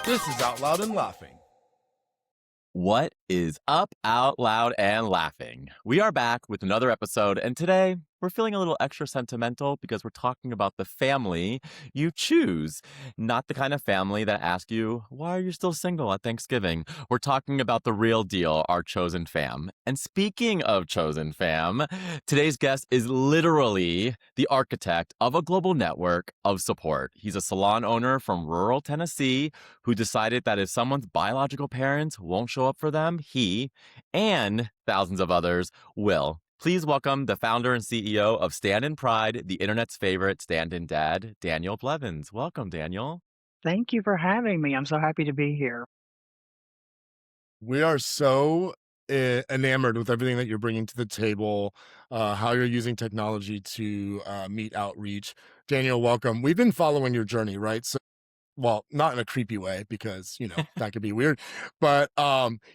This is Out Loud and Laughing. What is up, out loud and laughing? We are back with another episode, and today we're feeling a little extra sentimental because we're talking about the family you choose, not the kind of family that asks you, why are you still single at Thanksgiving? We're talking about the real deal, our chosen fam. And speaking of chosen fam, today's guest is literally the architect of a global network of support. He's a salon owner from rural Tennessee who decided that if someone's biological parents won't show up for them, he and thousands of others will. Please welcome the founder and CEO of Standin Pride, the internet's favorite stand-in dad, Daniel Blevins. Welcome, Daniel. Thank you for having me. I'm so happy to be here. We are so enamored with everything that you're bringing to the table, how you're using technology to meet outreach. Daniel, welcome. We've been following your journey, right? So, well, not in a creepy way because, that could be weird, but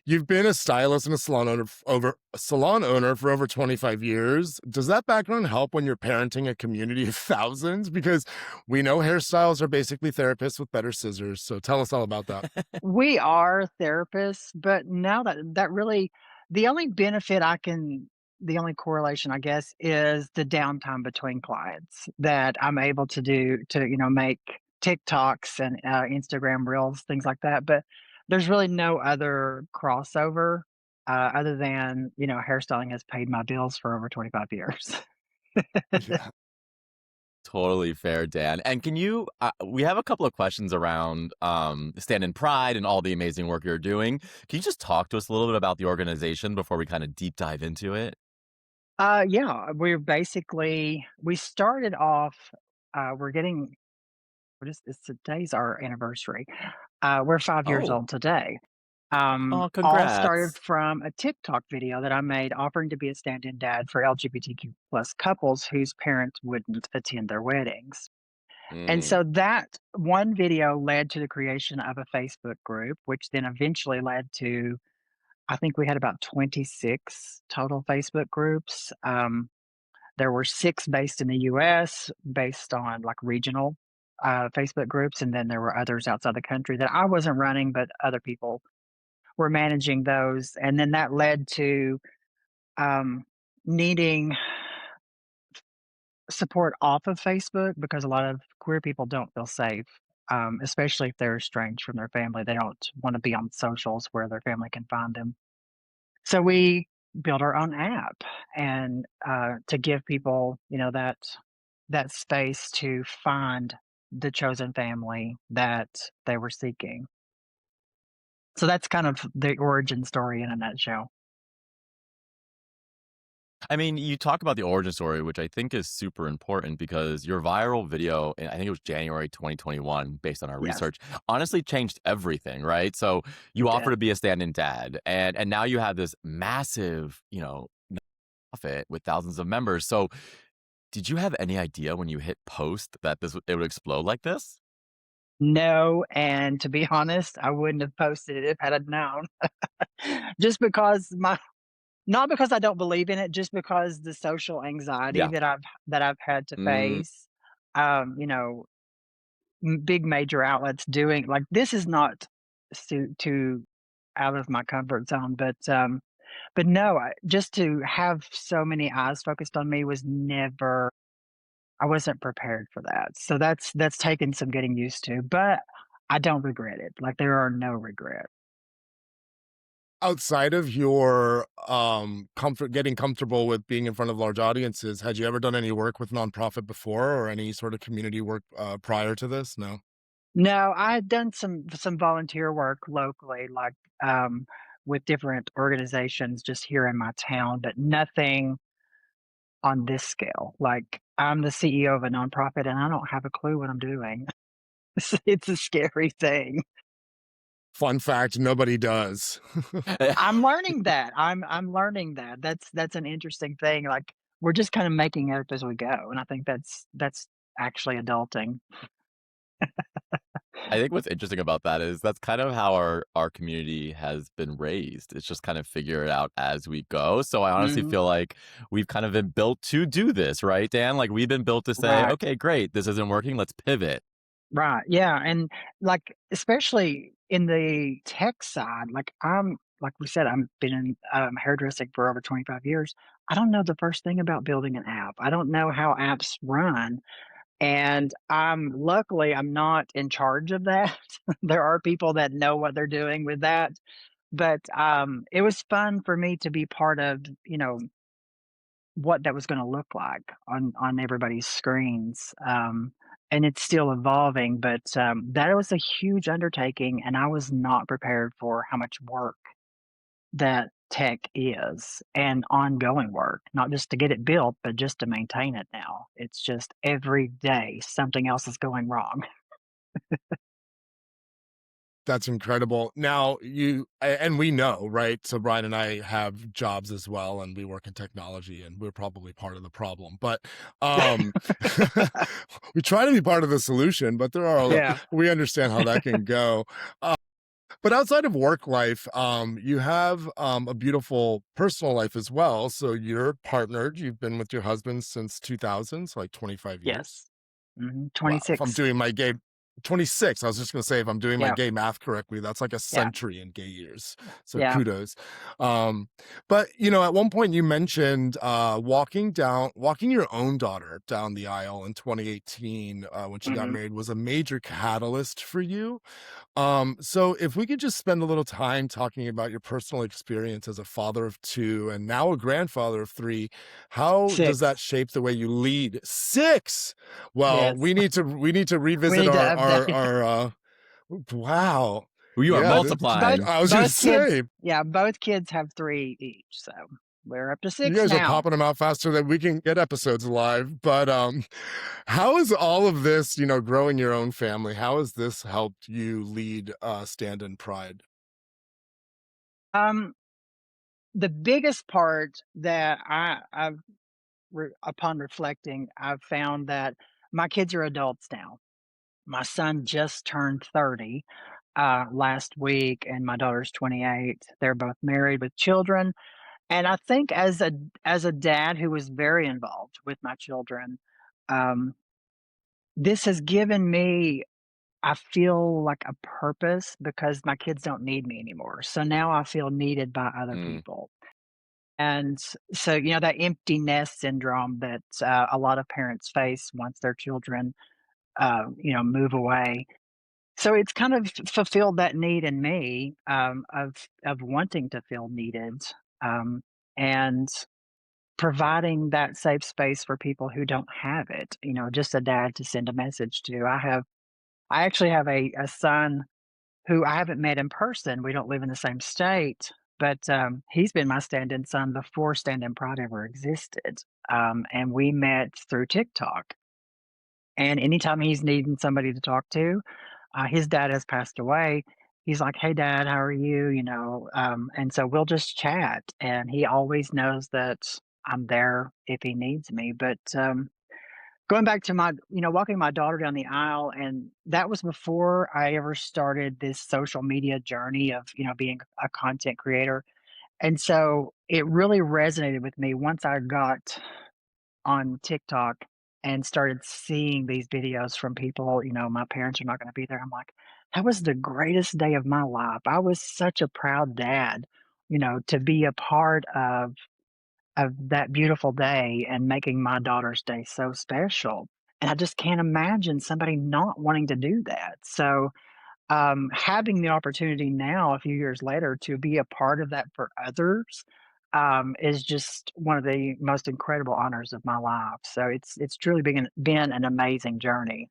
you've been a stylist and a salon owner for over 25 years. Does that background help when you're parenting a community of thousands? Because we know hairstyles are basically therapists with better scissors. So tell us all about that. We are therapists, but now that really the only benefit the only correlation, I guess, is the downtime between clients that I'm able to do to, make TikToks and Instagram reels, things like that. But there's really no other crossover other than, hairstyling has paid my bills for over 25 years. Yeah. Totally fair, Dan. And can you, we have a couple of questions around Standin Pride and all the amazing work you're doing. Can you just talk to us a little bit about the organization before we kind of deep dive into it? Yeah, we started off, we're getting, today's our anniversary. We're 5 years Oh, old today. oh, All started congrats. from a TikTok video that I made offering to be a stand-in dad for LGBTQ plus couples whose parents wouldn't attend their weddings. And Mm. so that one video led to the creation of a Facebook group, which then eventually led to, I think we had about 26 total Facebook groups. There were 6 based in the US based on like regional Facebook groups. And then there were others outside the country that I wasn't running, but other people were managing those. And then that led to um, needing support off of Facebook because a lot of queer people don't feel safe, especially if they're estranged from their family. They don't want to be on socials where their family can find them. So we built our own app and to give people, that space to find the chosen family that they were seeking. So that's kind of the origin story in a nutshell. I mean, you talk about the origin story, which I think is super important because your viral video, I think it was January 2021, based on our Yes, research, honestly changed everything, right? So you it offer did. to be a stand-in dad, and now you have this massive, nonprofit with thousands of members. So did you have any idea when you hit post that it would explode like this? No, and to be honest, I wouldn't have posted it if I had known. Just because my not because I don't believe in it, just because the social anxiety Yeah. that I've had to Mm. face, you know, big major outlets doing like this is not too out of my comfort zone, but no, just to have so many eyes focused on me was never. I wasn't prepared for that. So that's taken some getting used to, but I don't regret it. Like, there are no regrets. Outside of your getting comfortable with being in front of large audiences, had you ever done any work with nonprofit before or any sort of community work prior to this? No. No, I had done some volunteer work locally, like, with different organizations just here in my town, but nothing on this scale. Like, I'm the CEO of a nonprofit, and I don't have a clue what I'm doing. It's a scary thing. Fun fact, nobody does. I'm learning that. I'm learning that. That's an interesting thing, like, we're just kinda making it up as we go, and I think that's actually adulting. I think what's interesting about that is that's kind of how our community has been raised. It's just kind of figure it out as we go. So I honestly Mhm. feel like we've kind of been built to do this, right, Dan? Like we've been built to say, Right. okay, great, this isn't working, let's pivot. Right, yeah, and, like, especially in the tech side, like we said, I've been in, hairdressing for over 25 years. I don't know the first thing about building an app. I don't know how apps run, and luckily, I'm not in charge of that. There are people that know what they're doing with that, but, it was fun for me to be part of, what that was gonna look like on everybody's screens, and it's still evolving, but, that was a huge undertaking, and I was not prepared for how much work that tech is, and ongoing work, not just to get it built, but just to maintain it now. It's just every day something else is going wrong. That's incredible. Now and we know, right? So Brian and I have jobs as well, and we work in technology, and we're probably part of the problem. But um, we try to be part of the solution, but Yeah. we understand how that can go. Uh, but outside of work life, you have a beautiful personal life as well. So you're partnered. You've been with your husband since 2000, so like 25 years. Yes. Mhm, Wow, if I'm 26. doing my gay 26, I was just gonna say, if I'm doing my Yeah, gay math correctly, that's like a yeah, century in gay years, so yeah, kudos. But, at one point you mentioned, walking your own daughter down the aisle in 2018, when she got mhm. married was a major catalyst for you. So if we could just spend a little time talking about your personal experience as a father of 2 and now a grandfather of 3, how does 6. that shape the way you lead? 6! Well, Yes. we need to We revisit need to update. wow. You are Yeah, Both multiplying. I was gonna both kids say, yeah, both kids have 3 each, so we're up to you 6 guys are now. popping them out faster than we can get episodes live, but, how is all of this, growing your own family, how has this helped you lead, Standin Pride? Um, the biggest part that I've upon reflecting, I've found that my kids are adults now. My son just turned 30 last week, and my daughter's 28. They're both married with children, and I think as a dad who was very involved with my children, um, this has given me, I feel like, a purpose because my kids don't need me anymore. So now I feel needed by other Mm. people. And so, that empty nest syndrome that a lot of parents face once their children, move away. So it's kind of fulfilled that need in me, of wanting to feel needed, um, and providing that safe space for people who don't have it. Just a dad to send a message to. I actually have a son who I haven't met in person. We don't live in the same state, but, he's been my stand-in son before Stand-in Pride ever existed, and we met through TikTok, and anytime he's needing somebody to talk to, his dad has passed away. He's like, "Hey, dad, how are you?" And so we'll just chat, and he always knows that I'm there if he needs me, but, going back to walking my daughter down the aisle, and that was before I ever started this social media journey of, being a content creator. And so it really resonated with me once I got on TikTok and started seeing these videos from people, my parents are not going to be there. I'm like, that was the greatest day of my life. I was such a proud dad, to be a part of that beautiful day and making my daughter's day so special. And I just can't imagine somebody not wanting to do that. So, having the opportunity now, a few years later, to be a part of that for others, is just one of the most incredible honors of my life. So it's truly been an amazing journey.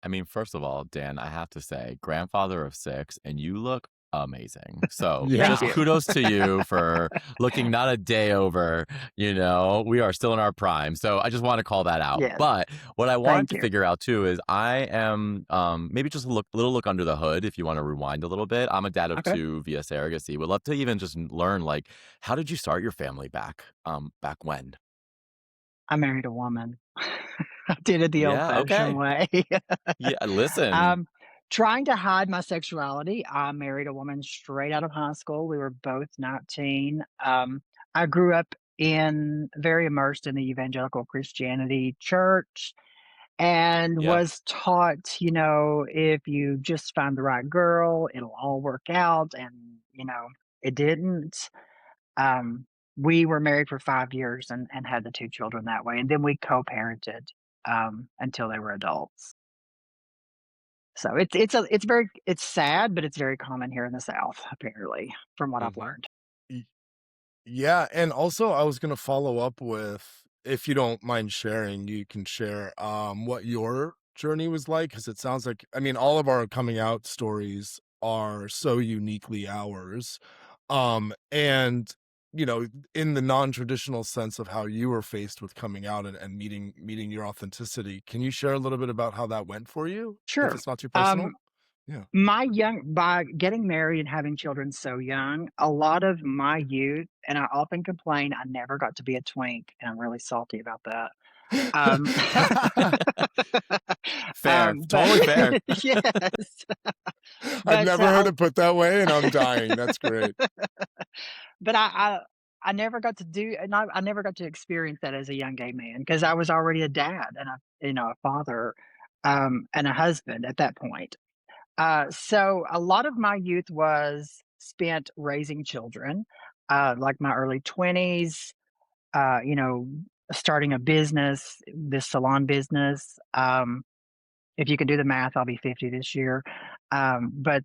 I mean, first of all, Dan, I have to say, grandfather of 6, and you look amazing. So Thank Yeah. just you. kudos to you for looking not a day over. We are still in our prime. So I just want to call that out. Yes. But what I wanted Thank to you. figure out too is I am maybe just a little look under the hood if you want to rewind a little bit. I'm a dad of Okay. 2 via surrogacy. Would love to even just learn like how did you start your family back when? I married a woman. I did it the old Yeah, fashioned okay. way. Yeah, listen. Um, trying to hide my sexuality, I married a woman straight out of high school. We were both 19. I grew up very immersed in the evangelical Christianity church, and Yeah. was taught, if you just find the right girl, it'll all work out. And, it didn't. Um, we were married for 5 years and had the two children that way. And then we co parented until they were adults. So it's sad, but it's very common here in the South, apparently, from what I've Mhm. learned. Yeah, and also I was gonna follow up with, if you don't mind sharing, you can share, what your journey was like, because it sounds like, I mean, all of our coming out stories are so uniquely ours. And, in the non-traditional sense of how you were faced with coming out and meeting your authenticity, can you share a little bit about how that went for you, if Sure. it's not too personal? Um, Yeah. by getting married and having children so young, a lot of my youth, and I often complain I never got to be a twink, and I'm really salty about that. Um, Fair. but Totally fair. yes, I've but never heard it put that way, and I'm dying. That's great. but I never got to do, and I never got to experience that as a young gay man because I was already a dad and a father, and a husband at that point. So a lot of my youth was spent raising children, like my early 20s, uh, you know, starting a business, this salon business. If you can do the math, I'll be 50 this year. But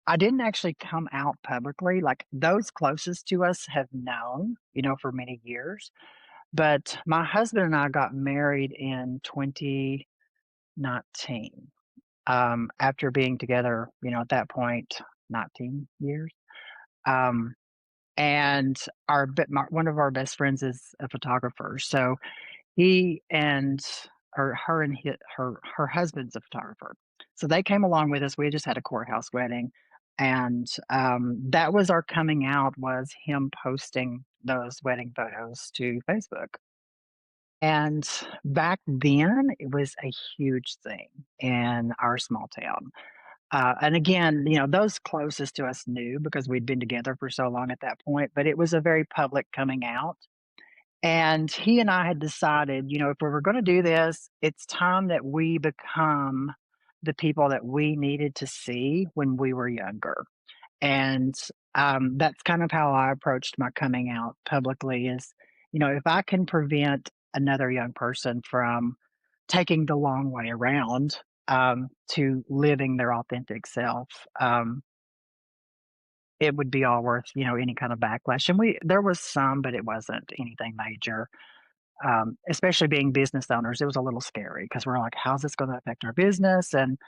I didn't actually come out publicly. Like those closest to us have known, for many years. But my husband and I got married in 2019, after being together, at that point, 19 years. Um, and one of our best friends is a photographer. So he and her and her husband's a photographer. So they came along with us. We had just had a courthouse wedding, and that was our coming out. Was him posting those wedding photos to Facebook. And back then, it was a huge thing in our small town. And again, those closest to us knew because we'd been together for so long at that point, but it was a very public coming out. And he and I had decided, if we were going to do this, it's time that we become the people that we needed to see when we were younger. And that's kind of how I approached my coming out publicly is, if I can prevent another young person from taking the long way around to living their authentic self, it would be all worth, any kind of backlash. And there was some, but it wasn't anything major. Especially being business owners, it was a little scary because we're like, how's this going to affect our business and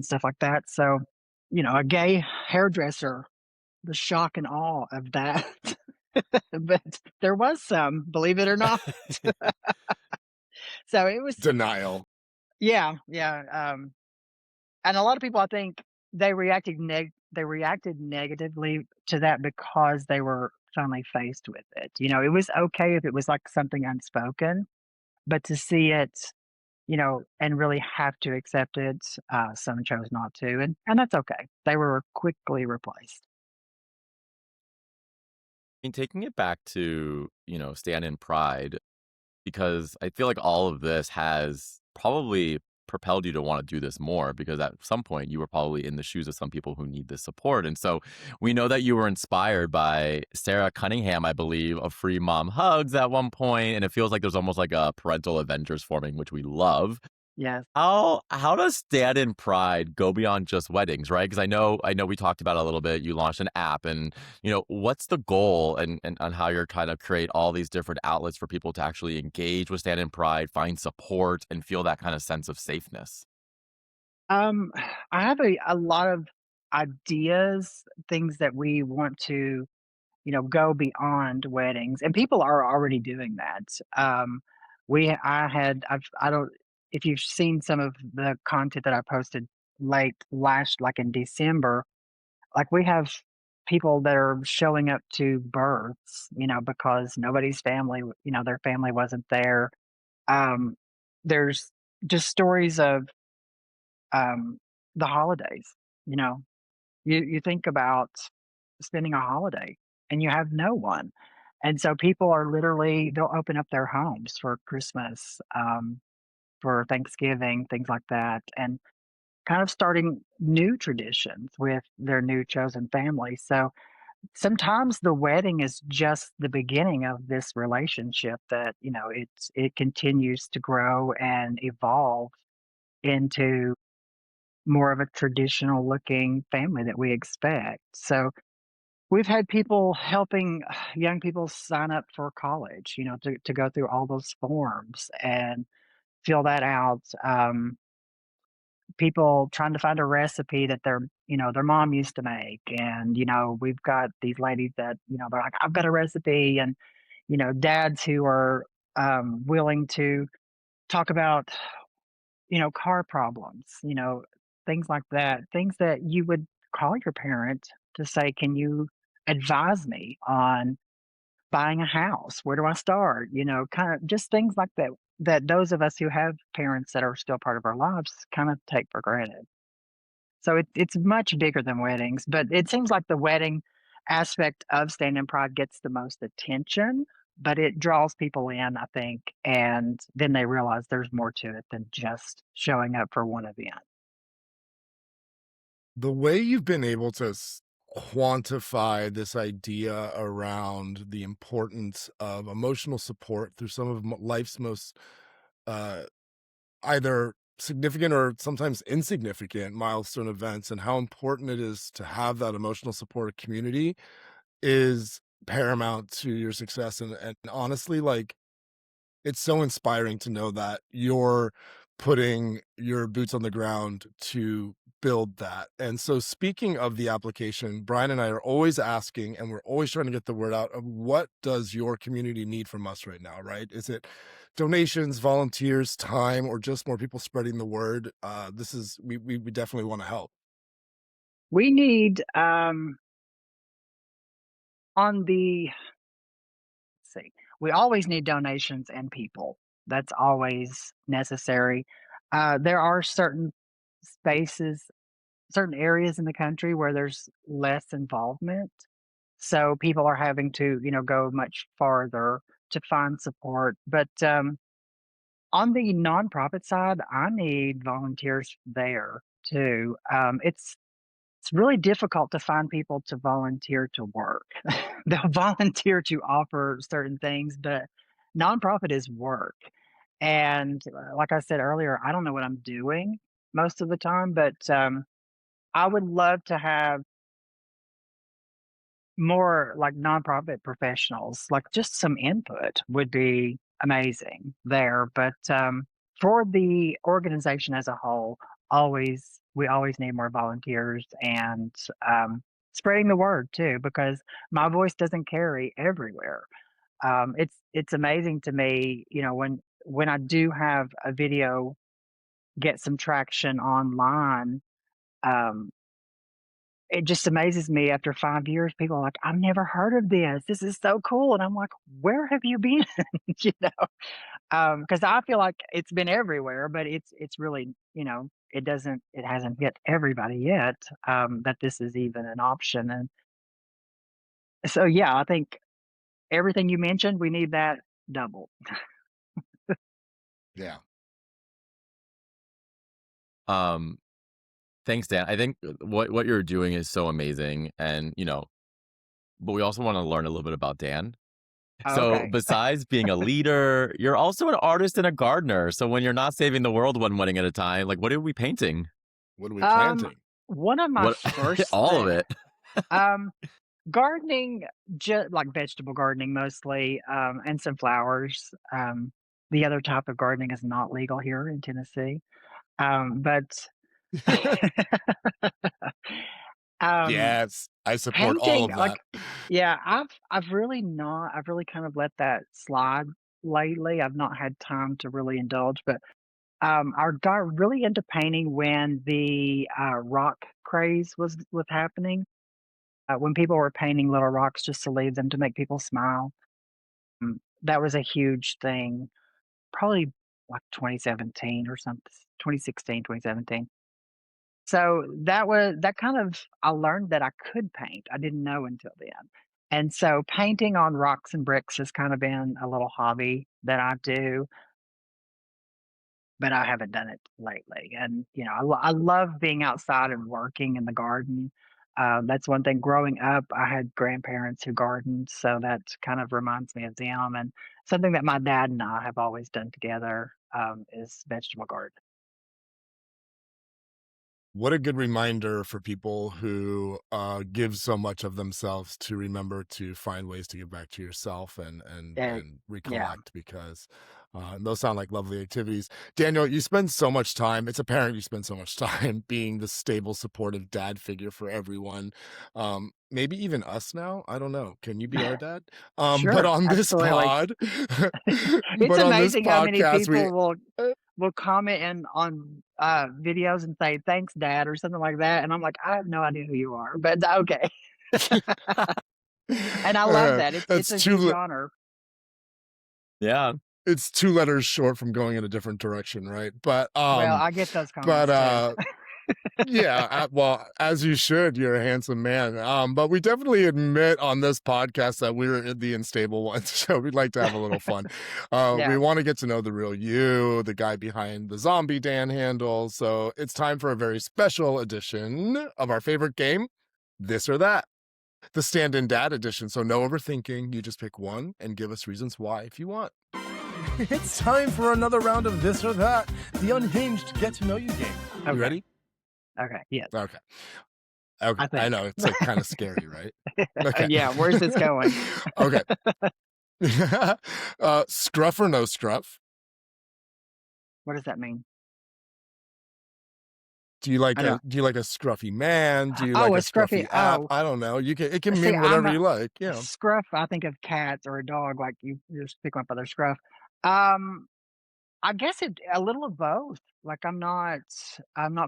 stuff like that. So, a gay hairdresser, the shock and awe of that. But there was some, believe it or not. So it was, Denial. yeah, yeah. And a lot of people, I think, they reacted negatively to that because they were finally faced with it. It was okay if it was like something unspoken, but to see it, and really have to accept it, some chose not to, and that's okay. They were quickly replaced. mean, taking it back to, Standin Pride, because I feel like all of this has probably propelled you to want to do this more because at some point you were probably in the shoes of some people who need this support. And so we know that you were inspired by Sarah Cunningham, I believe, of Free Mom Hugs at one point, and it feels like there's almost like a parental Avengers forming, which we love. Yes. How does Standin Pride go beyond just weddings, right? Because I know we talked about it a little bit. You launched an app, and what's the goal, and on how you're kind of create all these different outlets for people to actually engage with Standin Pride, find support, and feel that kind of sense of safeness. Um, I have a lot of ideas, things that we want to, go beyond weddings, and people are already doing that. I don't, if you've seen some of the content that I posted late last, like in December, like we have people that are showing up to births, because nobody's family, their family wasn't there. Um, there's just stories of um, the holidays. You know, you think about spending a holiday and you have no one, and so people are literally they'll open up their homes for Christmas. for Thanksgiving, things like that, and kind of starting new traditions with their new chosen family. So sometimes the wedding is just the beginning of this relationship that, it continues to grow and evolve into more of a traditional looking family that we expect. So we've had people helping young people sign up for college, to go through all those forms and fill that out. People trying to find a recipe that their mom used to make. And, we've got these ladies that, they're like, I've got a recipe. And, dads who are willing to talk about, car problems, things like that, things that you would call your parent to say, can you advise me on buying a house? Where do I start? Kind of just things like that, that those of us who have parents that are still part of our lives kind of take for granted. So it's much bigger than weddings, but it seems like the wedding aspect of Standin Pride gets the most attention, but it draws people in, I think, and then they realize there's more to it than just showing up for one event. The way you've been able to quantify this idea around the importance of emotional support through some of life's most uh, either significant or sometimes insignificant milestone events, and how important it is to have that emotional support community is paramount to your success. And honestly, like, it's so inspiring to know that you're putting your boots on the ground to build that. And so, speaking of the application, Brian and I are always asking, and we're always trying to get the word out of what does your community need from us right now, right? Is it donations, volunteers, time, or just more people spreading the word? This is we definitely want to help. We need on the let's see, we always need donations and people. That's always necessary. There are certain spaces, certain areas in the country where there's less involvement. So people are having to, go much farther to find support. But on the nonprofit side, I need volunteers there too. It's really difficult to find people to volunteer to work. They'll volunteer to offer certain things, but nonprofit is work. And like I said earlier, I don't know what I'm doing most of the time, but I would love to have more like nonprofit professionals, like just some input would be amazing there. But for the organization as a whole, we always need more volunteers and spreading the word too, because my voice doesn't carry everywhere. It's amazing to me, when I do have a video get some traction online. Um, it just amazes me after 5 years, people are like, "I've never heard of this. This is so cool." And I'm like, "Where have you been?" You know? Because I feel like it's been everywhere, but it's really, it hasn't hit everybody yet, that this is even an option. And so, yeah, I think everything you mentioned, we need that double. Yeah. Um, Thanks, Dan. I think what you're doing is so amazing, and but we also want to learn a little bit about Dan. So, Okay. besides being a leader, you're also an artist and a gardener. So, when you're not saving the world one wedding at a time, like what are we painting? What are we Um, planting? one of my What first all of thing it? um gardening, just like vegetable gardening mostly, and some flowers. The other type of gardening is not legal here in Tennessee. But um, Yes, I support all painting, of that. like, yeah, I've really kind of let that slide lately. I've not had time to really indulge, but I got really into painting when the rock craze was happening. When people were painting little rocks just to leave them to make people smile. That was a huge thing, probably like 2017 or something, 2016, 2017. So that kind of, I learned that I could paint. I didn't know until then. And so painting on rocks and bricks has kind of been a little hobby that I do. but I haven't done it lately. And, I love being outside and working in the garden. That's one thing. Growing up, I had grandparents who gardened, so that kind of reminds me of them. And something that my dad and I have always done together is vegetable garden. What a good reminder for people who give so much of themselves to remember to find ways to give back to yourself and Yeah, yeah, recollect, because those sound like lovely activities. Daniel, you spend so much time. It's apparent you spend so much time being the stable, supportive dad figure for everyone. Maybe even us now. I don't know. Can you be our dad? But sure, on this absolutely. pod, It's but on this amazing how many podcast, we people will comment on videos and say, "Thanks, Dad," or something like that, and I'm like, "I have no idea who you are," but okay. And I love that. It's that's a too. huge honor. Yeah. It's 2 letters short from going in a different direction, right? Well, I get those But, comments too. yeah, well, as you should, you're a handsome man, but we definitely admit on this podcast that we're the unstable ones, so we'd like to have a little fun. We Yeah. wanna get to know the real you, the guy behind the zombie Dan handle, so it's time for a very special edition of our favorite game, This or That, the Stand-in Dad edition, so no overthinking, you just pick one and give us reasons why if you want. It's time for another round of This or That, the unhinged get to know you game. You Okay. ready? Okay. Yes, Okay. Okay. I I think. know, it's, like, kinda scary, right? Okay. Yeah, where's this going? Okay. Scruff or no scruff? What does that mean? I don't Do you like a scruffy man? Do you Oh, like a a scruffy scruffy app? I don't know. It can see, mean I'm whatever a you like, you know. scruff, I think of cats or a dog, like you're just picking up other scruff. Um, I guess a little of both. Like I'm not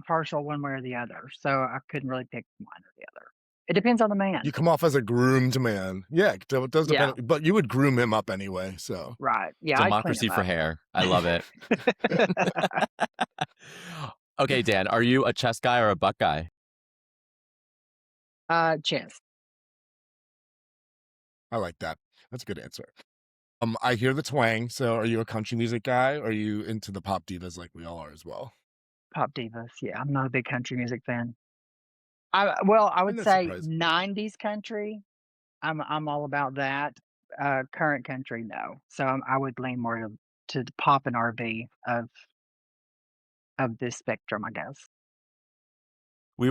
partial one way or the other, so I couldn't really pick one or the other. It depends on the You man. come off as a groomed man. Yeah, it does Yeah, depend, but you would groom him up anyway, so. right. Yeah, I'd clean Democracy him for up. hair. I love it. Okay, Dan, are you a chess guy or a buck guy? Chess. I like that. That's a good answer. I hear the twang, so are you a country music guy, or are you into the pop divas like we all are as well? Pop divas. Yeah, I'm not a big country music fan. I And would that's say surprising. 90s country. I'm all about that. Current country, no. So I would lean more to the pop and R&B of this spectrum, I guess. We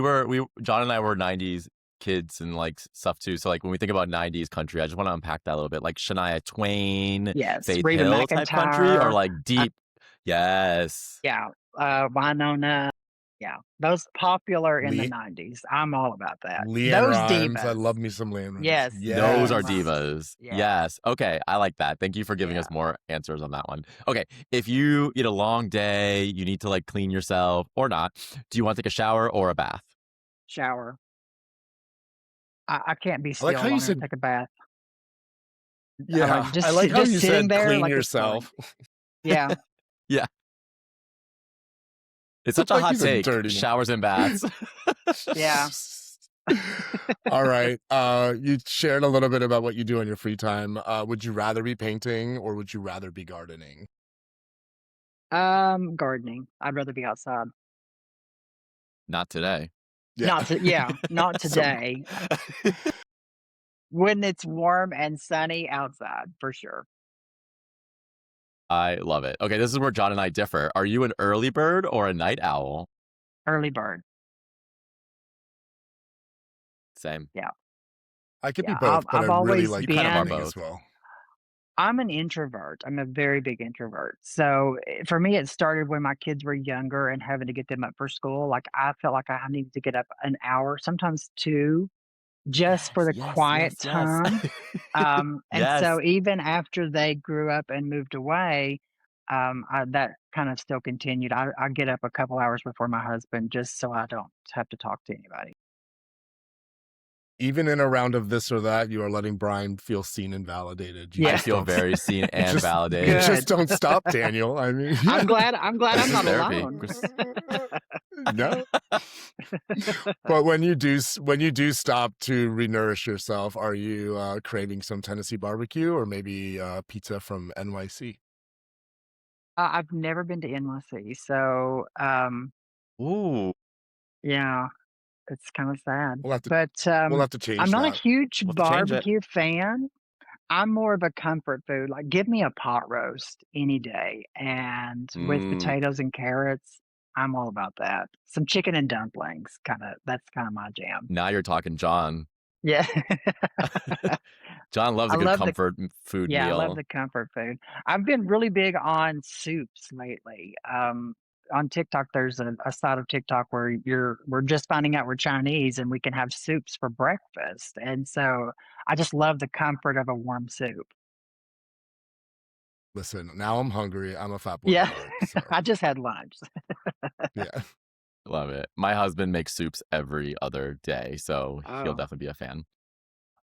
John and I were 90s kids and like stuff too. So like when we think about 90s country, I just want to unpack that a little bit. Like Shania Twain, Yes, Faith Reba Hill type country, or McEntire, like uh, deep. Yes. yeah, Winona, yeah, those popular in the Le '90s. I'm all about that. Leanne Those Rimes, I divas. love me some Leanne Rimes. Yes, Those are divas. Yes. divas. Yeah, Yes. Okay. I like that. Thank you for giving yeah. us more answers on that one. Okay. If you eat a long day, you need to like clean yourself or not. Do you want to take a shower or a bath? Shower. I can't be I like still how you long enough to said, take a bath. I like yeah, I like how just you sitting said there clean like it's boring. yourself. Yeah. Yeah. It's such a Like hot he's a take. dirty man. Showers and baths. Yeah. All right. You shared a little bit about what you do in your free time. Would you rather be painting or would you rather be gardening? Gardening. I'd rather be outside. Not today. Yeah. Not So today. When it's warm and sunny outside, for sure. I love it. Okay, this is where John and I differ. Are you an early bird or a night owl? Early bird. Same. Yeah, I could be yeah. both, but I I've really always You like kind of are been gardening as both. well. I'm an introvert. I'm a very big introvert. So, for me, it started when my kids were younger and having to get them up for school. Like, I felt like I needed to get up an hour, sometimes 2, just for Yes, the yes, quiet yes, yes. time. And Yes. so even after they grew up and moved away, that kind of still continued. I get up a couple hours before my husband just so I don't have to talk to anybody. Even in a round of this or that, you are letting Brian feel seen and validated. You I Yeah, just feel don't very seen you and just you validated. just good. don't stop, Daniel. I mean, I'm yeah. glad I'm glad This I'm is not therapy. alone. No. But when you do stop to renourish yourself, are you, craving some Tennessee barbecue or maybe, pizza from NYC? I've never been to NYC, so, Ooh, yeah, it's kinda sad. We'll have to But, we'll have to I'm change not a that. huge we'll have to change it. barbecue fan. I'm more of a comfort food, like, give me a pot roast any day, and with Mm, potatoes and carrots, I'm all about that. Some chicken and dumplings, that's kinda my jam. now you're talking John. Yeah. John loves I a good love the comfort food Yeah, I love meal. the comfort food. I've been really big on soups lately. On TikTok, there's a side of TikTok where we're just finding out we're Chinese and we can have soups for breakfast. And so I just love the comfort of a warm soup. Listen, now I'm hungry. I'm a fat boy at Yeah, heart, so I just had lunch. yeah. Love it. My husband makes soups every other day, so he'll Oh, definitely be a fan.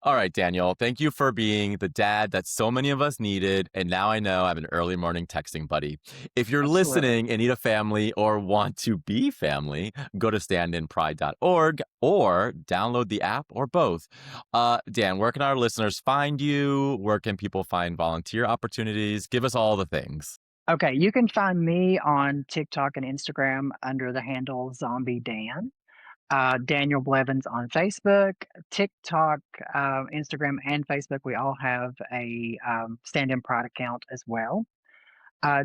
All right, Daniel, thank you for being the dad that so many of us needed. And now I know I have an early morning texting buddy. If you're absolutely. listening and need a family or want to be family, go to standinpride.org or download the app or both. Dan, where can our listeners find you? Where can people find volunteer opportunities? Give us all the things. Okay, you can find me on TikTok and Instagram under the handle Zombie Dan. Daniel Blevins on Facebook, TikTok, Instagram, and Facebook. We all have a Standin Pride account as well.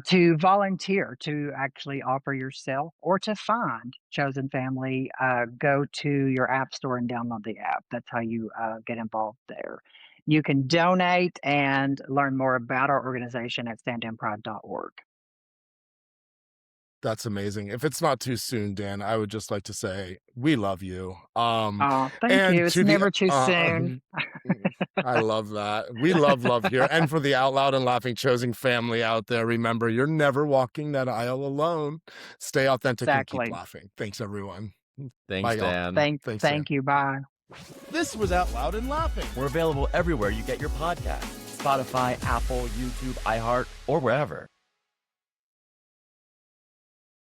To volunteer, to actually offer yourself, or to find chosen family, go to your app store and download the app. That's how you get involved there. You can donate and learn more about our organization at standinpride.org. That's amazing. If it's not too soon, Dan, I would just like to say we love you. Oh, thank And you. It's to the never too soon. I love that. We love here. And for the out loud and laughing chosen family out there, remember you're never walking that aisle alone. Stay authentic and keep Exactly. laughing. Thanks everyone. Bye Thanks, y'all. Dan. Thank, Thanks, Dan. thank you. Bye. This was Out Loud and Laughing. We're available everywhere you get your podcasts: Spotify, Apple, YouTube, iHeart, or wherever.